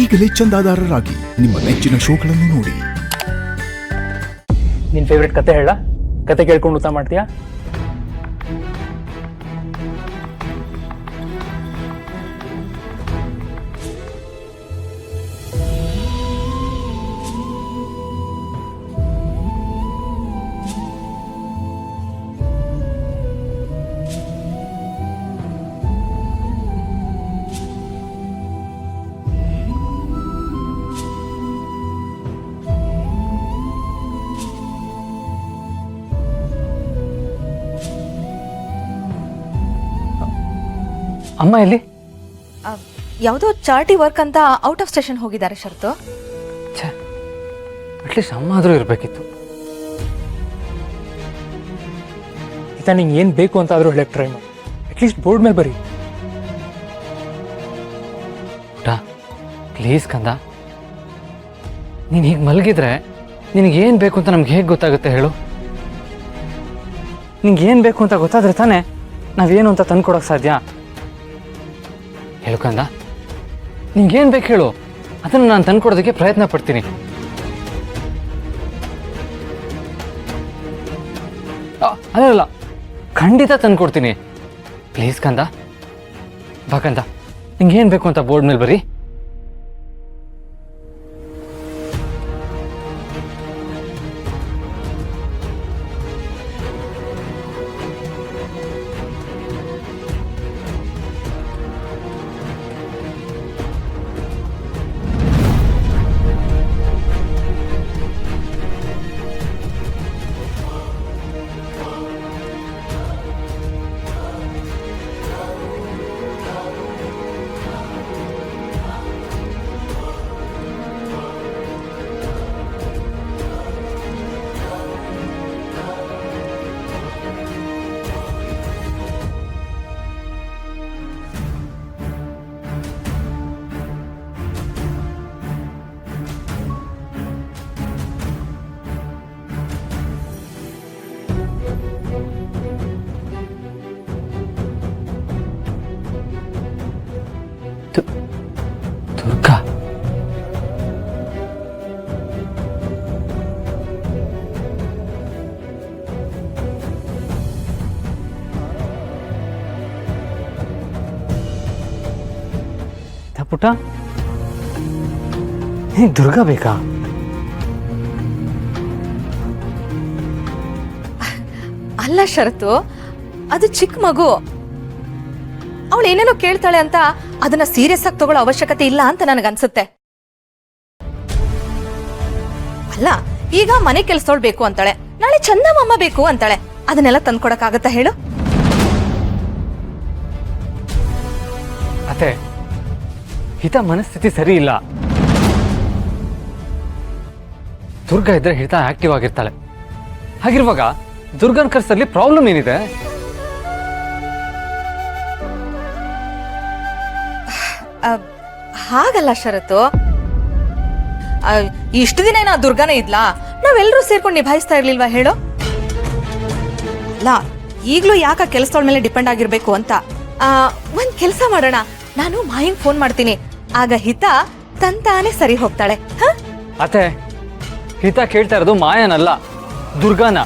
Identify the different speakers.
Speaker 1: ಈಗಲೇ ಚಂದಾದಾರರಾಗಿ ನಿಮ್ಮ ನೆಚ್ಚಿನ ಶೋಗಳನ್ನು ನೋಡಿ.
Speaker 2: ನಿನ್ ಫೇವ್ರೆಟ್ ಕತೆ ಹೇಳ? ಕತೆ ಕೇಳ್ಕೊಂಡು ಊಟ ಮಾಡ್ತೀಯಾ? ಅಮ್ಮ ಎಲ್ಲಿ?
Speaker 3: ಯಾವುದೋ ಚಾರ್ಟಿ ವರ್ಕ್ ಅಂತ ಔಟ್ ಆಫ್ ಸ್ಟೇಷನ್ ಹೋಗಿದ್ದಾರೆ ಶರತು.
Speaker 2: ಅಟ್ಲೀಸ್ಟ್ ಅಮ್ಮ ಆದರೂ ಇರಬೇಕಿತ್ತು. ಈತ ನಿಂಗೆ ಏನು ಬೇಕು ಅಂತ ಆದರೂ ಹೇಳಕ್ಕೆ ಟ್ರೈ ಮಾಡಿ. ಅಟ್ಲೀಸ್ಟ್ ಬೋರ್ಡ್ ಮೇಲೆ ಬರೀ.
Speaker 4: ಪ್ಲೀಸ್ ಕಂದ, ನೀನು ಹೀಗೆ ಮಲಗಿದ್ರೆ ನಿನಗೇನು ಬೇಕು ಅಂತ ನಮ್ಗೆ ಹೇಗೆ ಗೊತ್ತಾಗುತ್ತೆ ಹೇಳು? ನಿಂಗೇನು ಬೇಕು ಅಂತ ಗೊತ್ತಾದ್ರೆ ತಾನೇ ನಾವೇನು ಅಂತ ತಂದ್ಕೊಡೋಕೆ ಸಾಧ್ಯ. ಹೇಳು ಕಂದ, ನಿಂಗೇನು ಬೇಕು ಹೇಳು, ಅದನ್ನು ನಾನು ತಂದ್ಕೊಡೋದಕ್ಕೆ ಪ್ರಯತ್ನ ಪಡ್ತೀನಿ. ಅಲ್ಲ, ಖಂಡಿತ ತಂದ್ಕೊಡ್ತೀನಿ. ಪ್ಲೀಸ್ ಕಂದ, ಬಾ ಕಂದ, ನಿಂಗೇನು ಬೇಕು ಅಂತ ಬೋರ್ಡ್ ಮೇಲೆ ಬರೀ. ದುರ್ಗಾ, ಪುಟ್ಟ, ದುರ್ಗಾ ಬೇಕಾ?
Speaker 3: ಅಲ್ಲ ಶರತು, ಅದು ಚಿಕ್ಕ ಮಗು. ಅವಳು ಏನೇನೋ ಕೇಳ್ತಾಳೆ ಅಂತ ಅದನ್ನ ಸೀರಿಯಸ್ ಆಗಿ ತಗೊಳ್ಳೋ ಅವಶ್ಯಕತೆ ಇಲ್ಲ ಅಂತ ನನಗನ್ಸುತ್ತೆ. ಅಲ್ಲ, ಈಗ ಮನೆ ಕೆಲ್ಸದವಳು ಬೇಕು ಅಂತಾಳೆ, ನಾಳೆ ಚಂದಮಾಮ ಬೇಕು ಅಂತಾಳೆ. ಅದನ್ನೆಲ್ಲ ತಂದ್ಕೊಡಕ್ಕಾಗತ್ತಾ ಹೇಳು?
Speaker 4: ಅತ್ತೆ, ಹಿತ ಮನಸ್ಥಿತಿ ಸರಿ ಇಲ್ಲ. ದುರ್ಗಾ ಇದ್ರೆ ಹಿತ ಆಕ್ಟಿವ್ ಆಗಿರ್ತಾಳೆ. ಹಾಗಿರುವಾಗ ದುರ್ಗನ್ ಕರ್ಸಲ್ಲಿ ಪ್ರಾಬ್ಲಮ್ ಏನಿದೆ?
Speaker 3: ಹಾಗಲ್ಲ ಶರತು, ಇಷ್ಟು ದಿನ ನಾ ದುರ್ಗಾನೇ ಇದ್ಲಾ? ನಾವೆಲ್ಲರೂ ಸೇರ್ಕೊಂಡು ನಿಭಾಯಿಸ್ತಾ ಇರ್ಲಿಲ್ವಾ ಹೇಳು? ಅಲ್ಲ, ಈಗ್ಲೂ ಯಾಕ ಕೆಲಸದವಳ ಮೇಲೆ ಡಿಪೆಂಡ್ ಆಗಿರ್ಬೇಕು ಅಂತ. ಒಂದ್ ಕೆಲಸ ಮಾಡೋಣ, ನಾನು ಮಾಯಿಂಗ್ ಫೋನ್ ಮಾಡ್ತೀನಿ, ಆಗ ಹಿತ ತಂತಾನೆ ಸರಿ ಹೋಗ್ತಾಳೆ.
Speaker 4: ಅತ್ತೆ, ಹಿತ ಕೇಳ್ತಾ ಇರೋದು ಮಾಯನಲ್ಲ, ದುರ್ಗಾನ.